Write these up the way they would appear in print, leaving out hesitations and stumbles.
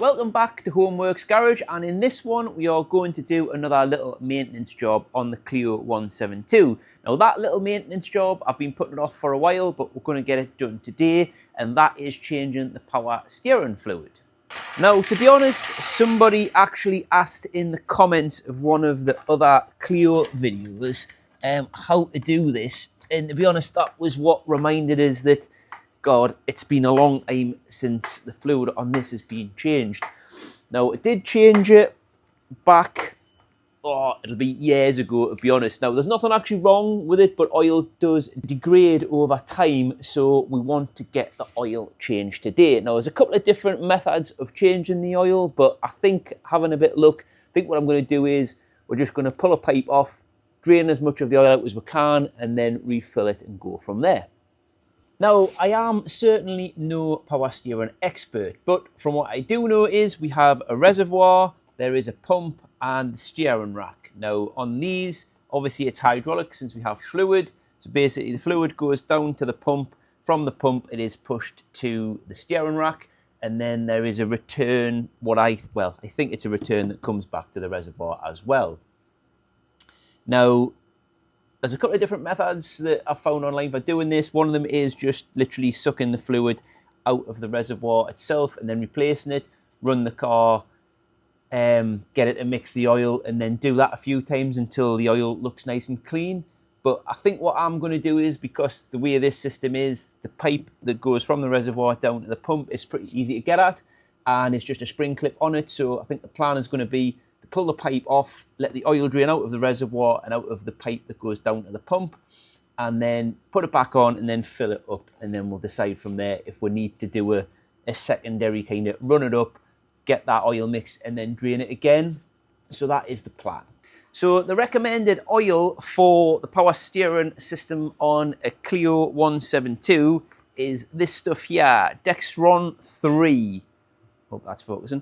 Welcome back to Homeworks Garage, and in this one we are going to do another little maintenance job on the Clio 172. Now that little maintenance job, I've been putting it off for a while, but we're going to get it done today, and that is changing the power steering fluid. Now, to be honest, somebody actually asked in the comments of one of the other Clio videos how to do this, and to be honest, that was what reminded us that God, it's been a long time since the fluid on this has been changed. Now, it did change it back, it'll be years ago, to be honest. Now, there's nothing actually wrong with it, but oil does degrade over time, so we want to get the oil changed today. Now, there's a couple of different methods of changing the oil, but I think, having a bit of luck, I think what I'm going to do is we're just going to pull a pipe off, drain as much of the oil out as we can, and then refill it and go from there. Now, I am certainly no power steering expert, but from what I do know is we have a reservoir, there is a pump and the steering rack. Now, on these, obviously it's hydraulic since we have fluid. So basically the fluid goes down to the pump. From the pump, it is pushed to the steering rack. And then there is a return, I think it's a return that comes back to the reservoir as well. Now, there's a couple of different methods that I've found online for doing this. One of them is just literally sucking the fluid out of the reservoir itself and then replacing it, run the car, get it to mix the oil, and then do that a few times until the oil looks nice and clean. But I think what I'm going to do is, because the way this system is, the pipe that goes from the reservoir down to the pump is pretty easy to get at, and it's just a spring clip on it. So I think the plan is going to be pull the pipe off, let the oil drain out of the reservoir and out of the pipe that goes down to the pump, and then put it back on and then fill it up, and then we'll decide from there if we need to do a secondary kind of run it up, get that oil mix and then drain it again. So that is the plan. So the recommended oil for the power steering system on a Clio 172 is this stuff here, Dexron 3. Hope that's focusing.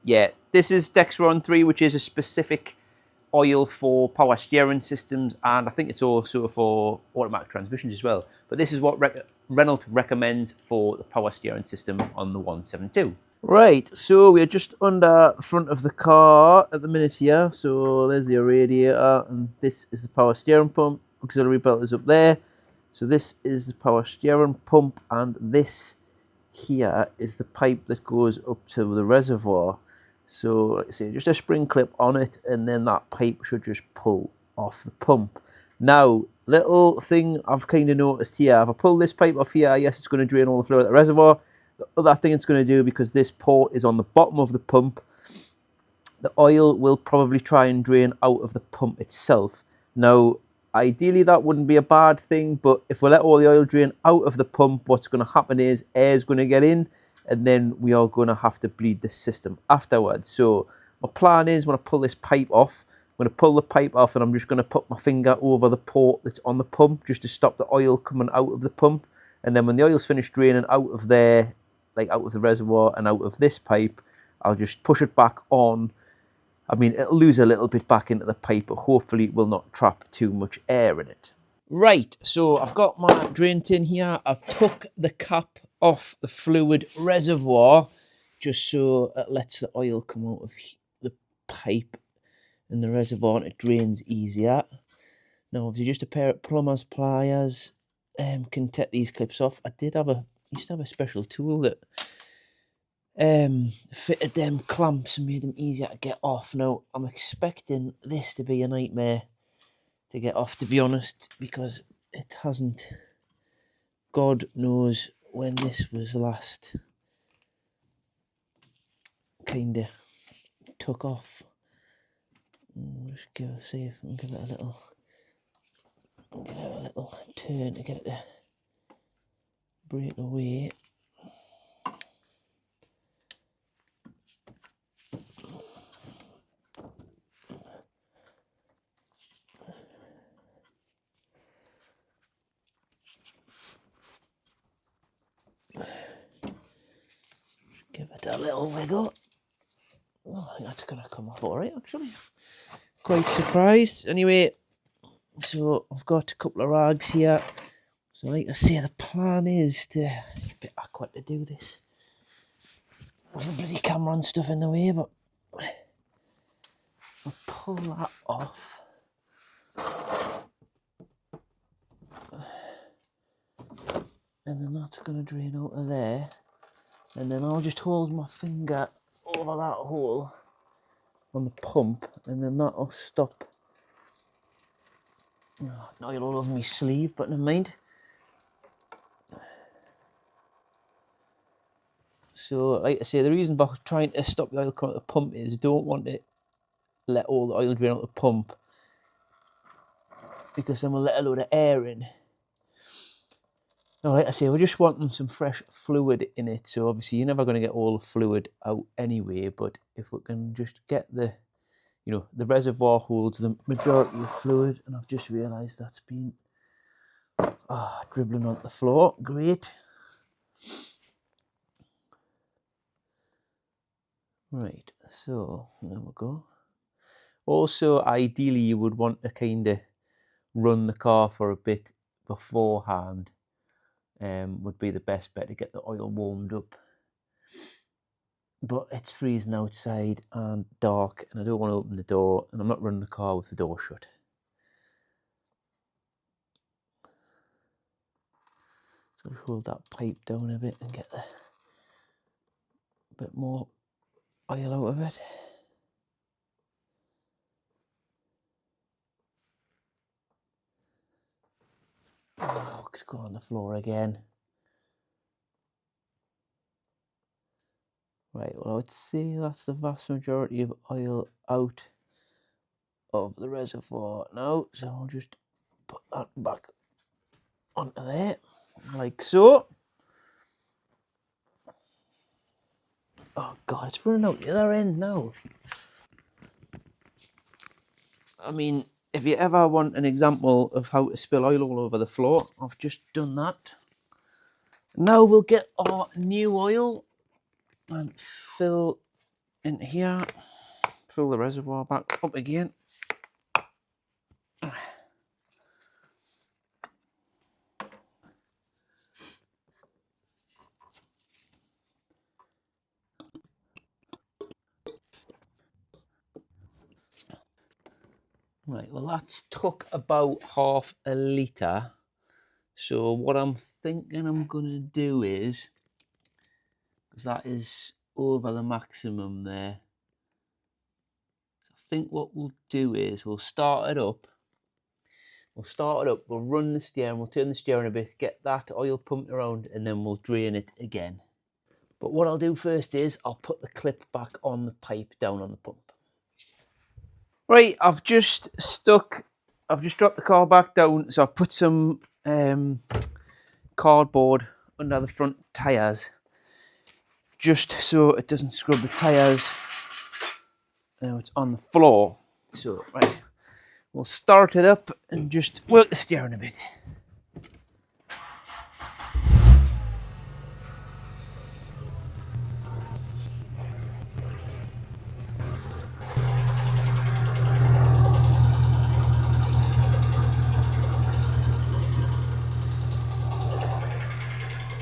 Yeah, this is Dexron 3, which is a specific oil for power steering systems, and I think it's also for automatic transmissions as well. But this is what Renault recommends for the power steering system on the 172. Right, so we're just under the front of the car at the minute here. So there's the radiator, and this is the power steering pump. Auxiliary belt is up there. So this is the power steering pump, and this here is the pipe that goes up to the reservoir. So, like I say, just a spring clip on it, and then that pipe should just pull off the pump. Now, little thing I've kind of noticed here, if I pull this pipe off here, yes, it's going to drain all the fluid out of the reservoir. The other thing it's going to do, because this port is on the bottom of the pump, the oil will probably try and drain out of the pump itself. Now, ideally that wouldn't be a bad thing, but if we let all the oil drain out of the pump, what's going to happen is air is going to get in, and then we are going to have to bleed the system afterwards. So my plan is, when I pull this pipe off, I'm going to pull the pipe off, and I'm just going to put my finger over the port that's on the pump just to stop the oil coming out of the pump. And then when the oil's finished draining out of there, like out of the reservoir and out of this pipe, I'll just push it back on. I mean, it'll lose a little bit back into the pipe, but hopefully it will not trap too much air in it. Right, so I've got my drain tin here. I've took the cap off the fluid reservoir just so it lets the oil come out of the pipe in the reservoir and it drains easier. Now, if you just a pair of plumber's pliers can take these clips off. I used to have a special tool that fitted them clamps and made them easier to get off. Now, I'm expecting this to be a nightmare to get off, to be honest, because it hasn't. God knows when this was last kind of took off. Just see if I can give it a little turn to get it to break away. Give it a little wiggle. Oh, I think that's going to come off all right, actually. Quite surprised. Anyway, so I've got a couple of rags here. So like I say, the plan is to, a bit awkward to do this. with the bloody camera and stuff in the way, but I'll pull that off. And then that's going to drain out of there. And then I'll just hold my finger over that hole on the pump, and then that'll stop. Oh, now you're all over my sleeve, but never mind. So, like I say, the reason for trying to stop the oil coming out of the pump is you don't want to let all the oil drain out of the pump, because then we'll let a load of air in. Now, like I say, we're just wanting some fresh fluid in it, so obviously you're never going to get all the fluid out anyway, but if we can just get the, you know, the reservoir holds the majority of fluid, and I've just realised that's been dribbling onto the floor. Great. Right, so there we go. Also, ideally, you would want to kind of run the car for a bit beforehand. Would be the best bet to get the oil warmed up. But it's freezing outside and dark, and I don't want to open the door, and I'm not running the car with the door shut. So just hold that pipe down a bit and get a bit more oil out of it. Oh, could go on the floor again. Right, well, I would say that's the vast majority of oil out of the reservoir now, so I'll just put that back onto there, like so. Oh God, it's running out the other end now. I mean, if you ever want an example of how to spill oil all over the floor, I've just done that. Now we'll get our new oil and fill in here, fill the reservoir back up again. Right, well that's took about half a litre. So what I'm thinking I'm going to do is, because that is over the maximum there, I think what we'll do is we'll start it up. We'll run the steering, we'll turn the steering a bit, get that oil pumped around, and then we'll drain it again. But what I'll do first is I'll put the clip back on the pipe down on the pump. Right, I've just dropped the car back down, so I've put some cardboard under the front tyres, just so it doesn't scrub the tyres. Now it's on the floor. So, right, we'll start it up and just work the steering a bit.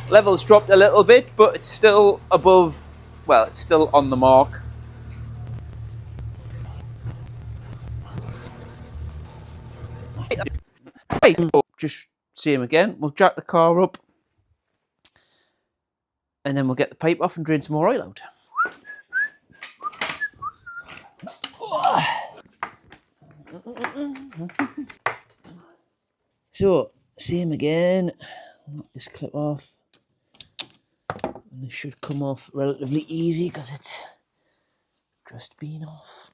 Level's dropped a little bit, but it's still above, well, it's still on the mark. Just same again, we'll jack the car up and then we'll get the pipe off and drain some more oil out. So, same again, knock this clip off. And this should come off relatively easy because it's just been off.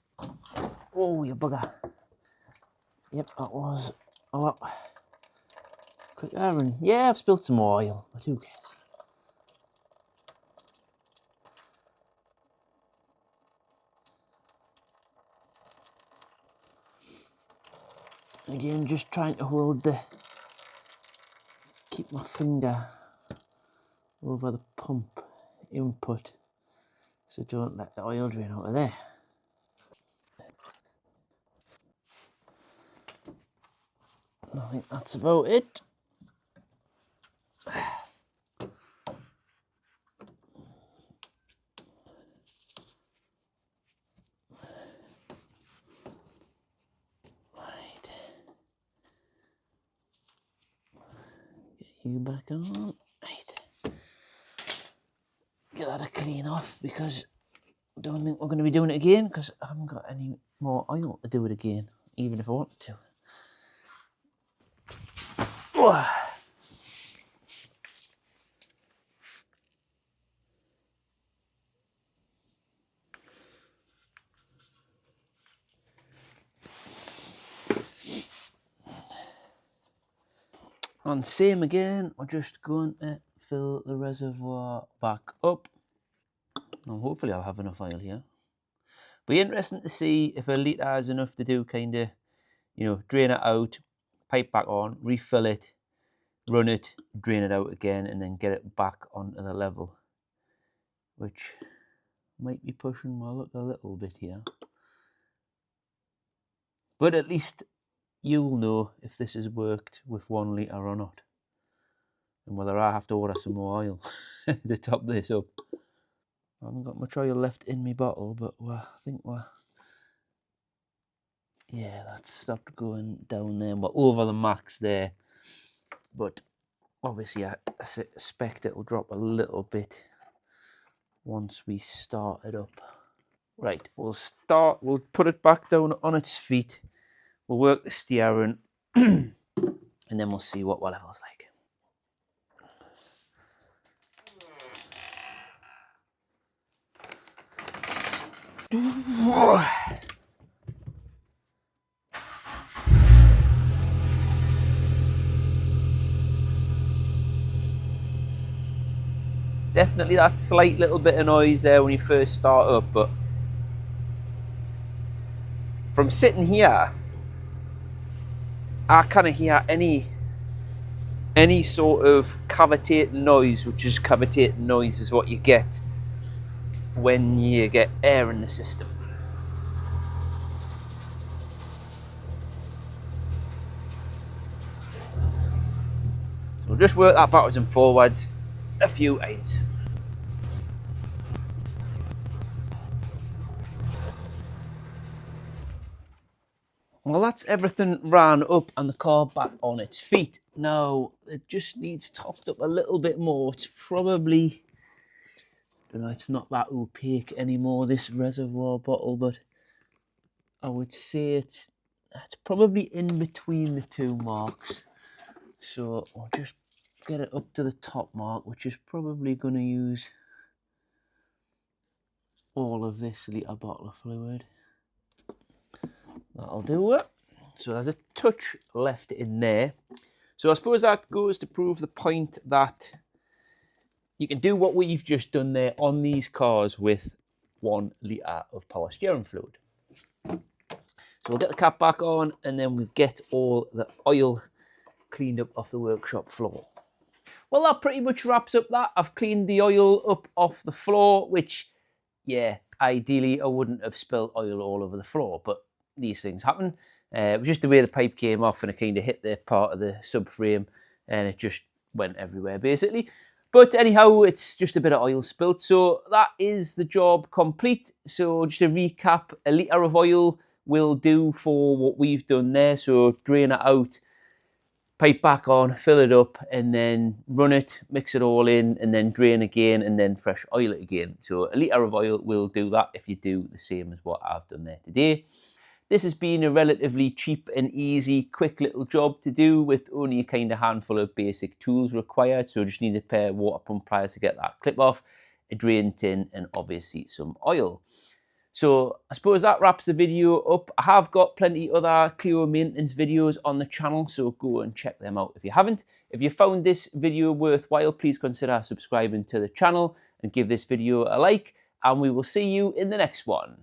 Oh, you bugger. Yep, that was a lot quicker. And yeah, I've spilled some more oil, but who cares? Again, just trying to keep my finger over the pump input so don't let the oil drain out of there. I think that's about it. You back on. Right. Get that a clean off because I don't think we're going to be doing it again because I haven't got any more oil to do it again, even if I wanted to. And same again, we're just going to fill the reservoir back up. Now hopefully I'll have enough oil here. Be interesting to see if a litre is enough to do kind of, you know, drain it out, pipe back on, refill it, run it, drain it out again, and then get it back onto the level, which might be pushing my luck a little bit here. But at least you'll know if this has worked with 1 litre or not, and whether I have to order some more oil to top this up. I haven't got much oil left in my bottle, but I think yeah, that's stopped going down there. We're over the max there, but obviously I suspect it'll drop a little bit once we start it up. Right, we'll put it back down on its feet, we'll work the steering, and then we'll see what level's like. Definitely that slight little bit of noise there when you first start up, but from sitting here, I kind of hear any sort of cavitating noise, which is cavitating noise is what you get when you get air in the system. So we'll just work that backwards and forwards a few times. Well, that's everything ran up and the car back on its feet. Now, it just needs topped up a little bit more. It's probably, I don't know, it's not that opaque anymore, this reservoir bottle, but I would say it's probably in between the 2 marks. So I'll just get it up to the top mark, which is probably going to use all of this litre bottle of fluid. That'll do it. So there's a touch left in there. So I suppose that goes to prove the point that you can do what we've just done there on these cars with 1 litre of power steering fluid. So we'll get the cap back on and then we'll get all the oil cleaned up off the workshop floor. Well, that pretty much wraps up that. I've cleaned the oil up off the floor, which, yeah, ideally I wouldn't have spilled oil all over the floor, but these things happen. It was just the way the pipe came off and it kind of hit the part of the subframe and it just went everywhere basically. But anyhow, it's just a bit of oil spilt. So that is the job complete. So just to recap, a litre of oil will do for what we've done there. So drain it out, pipe back on, fill it up, and then run it, mix it all in, and then drain again, and then fresh oil it again. So a litre of oil will do that if you do the same as what I've done there today. This has been a relatively cheap and easy, quick little job to do with only a kind of handful of basic tools required. So just need a pair of water pump pliers to get that clip off, a drain tin, and obviously some oil. So I suppose that wraps the video up. I have got plenty other Clio maintenance videos on the channel, so go and check them out if you haven't. If you found this video worthwhile, please consider subscribing to the channel and give this video a like, and we will see you in the next one.